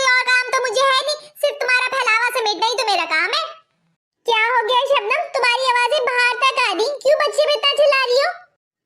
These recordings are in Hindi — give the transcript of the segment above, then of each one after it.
कोई और काम तो मुझे है नहीं, सिर्फ तुम्हारा फैलावा समेटना ही तो मेरा काम है। क्या हो गया शबनम, तुम्हारी आवाजें बाहर तक आ रही, क्यों बच्चे पे इतना चिल्ला रही हो?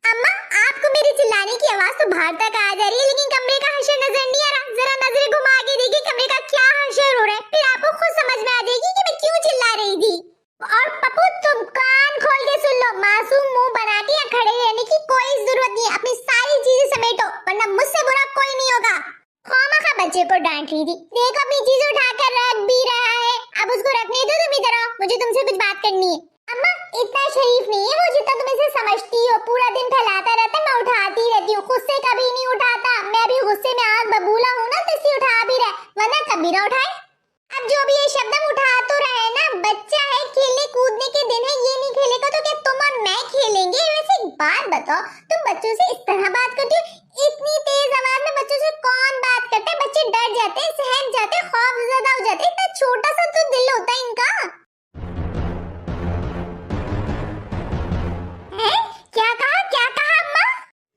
अम्मा आपको मेरी चिल्लाने की आवाज तो बाहर तक आ जा रही है, लेकिन कमरे का हशर नजर नहीं आ रहा। जरा नजर घुमा के देखिए कमरे का क्या हशर हो रहा है, फिर आपको खुद समझ में आ जाएगी कि मैं क्यों चिल्ला रही थी। और पप्पू तुम कान खोल के सुन लो, मासूम मुंह बना के यहाँ खड़े रहने की कोई जरूरत नहीं है, अपनी सारी चीजें समेटो वरना मुझसे बुरा कोई नहीं होगा। खामखा बच्चे को डांट रही थी, देखो अपनी चीज उठाकर रख भी रहा है, अब उसको रखने दो, तुम इधर आओ, मुझे तुमसे कुछ बात करनी है। अम्मा इतना शरीफ नहीं है वो जितना तुम इसे समझती हो, पूरा दिन फैलाता रहता है, मैं उठाती रहती हूँ, खुद से कभी नहीं उठाता। मैं भी गुस्से में आग बबूला हूँ ना, तो इसे उठा भी रहा, वरना कभी ना उठाए। अब जो भी ये शब्द उठा तो रहे ना, बच्चा है, खेलने कूदने के दिन है, ये नहीं खेलेगा तो क्या तुम और मैं खेलेंगे? वैसे एक बात बताओ, तुम बच्चों से इस तरह बात करती हो? इतनी तेज आवाज में बच्चों से कौन बात करता है? बच्चे डर जाते हैं, सहम जाते हैं, खौफजदा हो जाते हैं, इतना छोटा सा तो दिल होता है इनका। क्या कहा अम्मा?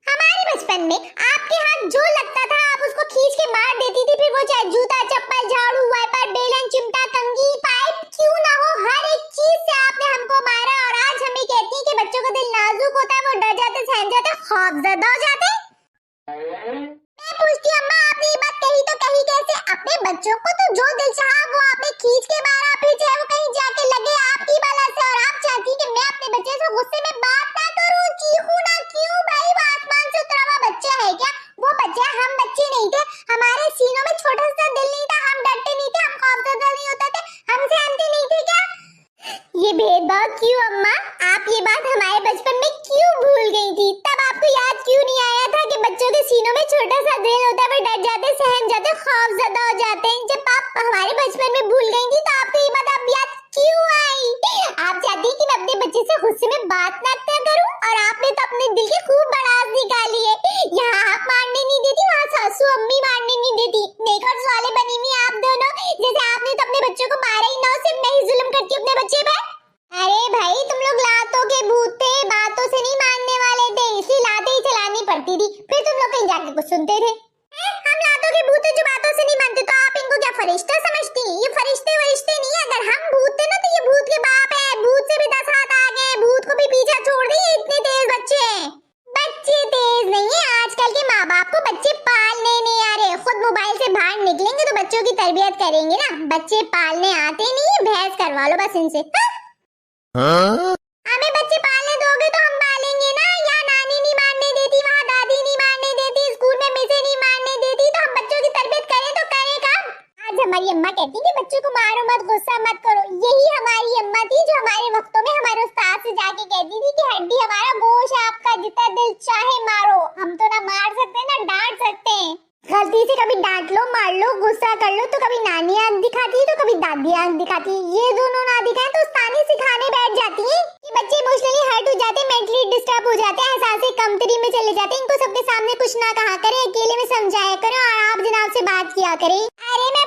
हमारे बचपन में आपके हाथ जो लगता था आप उसको खींच के मार देती थी, फिर वो चाहे जूता चप्पल झाड़ू वाइपर बेलन चिमटा कंघी पाइप क्यों ना हो, हर एक चीज से आपने हमको मारा, और आज हमें कहती है कि बच्चों का दिल नाजुक होता है, वो डर जाते, सहम जाते, खौफजदा हो जाते। मैं पूछती अम्मा आपने ये बात कही तो कही कैसे? अपने बच्चों को तो जो दिल चाहा वो आपने खींच के मारा, फिर चाहे वो कहीं जाके लगे आपकी बला से, और आप चाहती कि मैं अपने बच्चे से गुस्से में बात ना करूं, चीखूं ना, क्यों भाई? वो आसमान से उतरा हुआ बच्चा है क्या? वो बच्चा, हम बच्चे नहीं थे, हमारे सीनों में छोटा सा दिल नहीं था, हम डरते नहीं थे, हम खौफजदा नहीं होते थे, हम सहमते नहीं थे क्या? ये भेदभाव क्यों अम्मा? आप ये बात हमारे बचपन में क्यों भूल गई थी? तब आपको याद क्यों नहीं आया था कि बच्चों के सीनों में छोटा सा दिल होता है, वो डर जाते, सहम जाते, खौफजदा हो जाते हैं। जब आप हमारे बचपन में भूल गई थी तो आपको ये बात अब याद क्यों आई? आप चाहती कि मैं अपने बच्चे से गुस्से में बात ना करूं, और आपने तो अपने दिल की खूब भड़ास निकाली है। यहाँ आप मारने नहीं देती, वहाँ सासू अम्मी मारने नहीं देती, नेकर्स वाले बनी हुई आप दोनों। जैसे आपने तो अपने बच्चों को मारा ही ना, सिर्फ मैं ही जुल्म करती अपने बच्चे पे। अरे भाई तुम लोग लातों के भूत थे, बातों से नहीं मानने वाले थे, इसलिए लातें ही चलानी पड़ती थी, फिर तुम लोग कहीं जाके कुछ सुनते थे। हम लातों के भूत जो बातों से नहीं मानते, तो आप इनको क्या फरिश्ता समझती? ये फरिश्ते वरिश्ते नहीं है, अगर हम भूत थे ना तो ये भूत के बाप है, भूत से भी 10 हाथ आगे, भूत को भी पीछे छोड़ दी, इतने तेज बच्चे हैं। बच्चे तेज नहीं है, आजकल के माँ बाप को बच्चे पालने नहीं आ रहे, खुद मोबाइल से बाहर निकलेंगे तो बच्चों की तरबियत करेंगे ना, बच्चे पालने आते नहीं है, भैंस करवा लो बस इनसे। हमें बच्चे पालने दोगे तो हम पालेंगे ना, यहाँ नानी नहीं मारने देती, वहाँ दादी नहीं मारने देती, स्कूल में मिसें नहीं मारने देती, तो हम बच्चों की तरबियत करें तो करें कब? आज हमारी अम्मा कहती कि बच्चों को मारो मत, गुस्सा मत करो, यही हमारी अम्मा थी जो हमारे वक्तों में हमारे उस्ताद से जाके कहती थी कि हड्डी हमारा गोश्त आपका, जितना दिल चाहे मारो, हम तो ना मार सकते ना डांट सकते हैं। गलती से कभी डांट लो, मार लो, गुस्सा कर लो तो कभी नानी आंख दिखाती है तो कभी दादी आंख दिखाती है, ये दोनों ना दिखाए तो उस्तादी सिखाने बैठ जाती है कि बच्चे इमोशनली हर्ट हो जाते हैं, मेंटली डिस्टर्ब हो जाते हैं, एहसास कमतरी में चले जाते हैं, इनको सबके सामने कुछ ना कहा करें, अकेले में समझाया करें और आप जनाब से बात किया करें। अरे मैं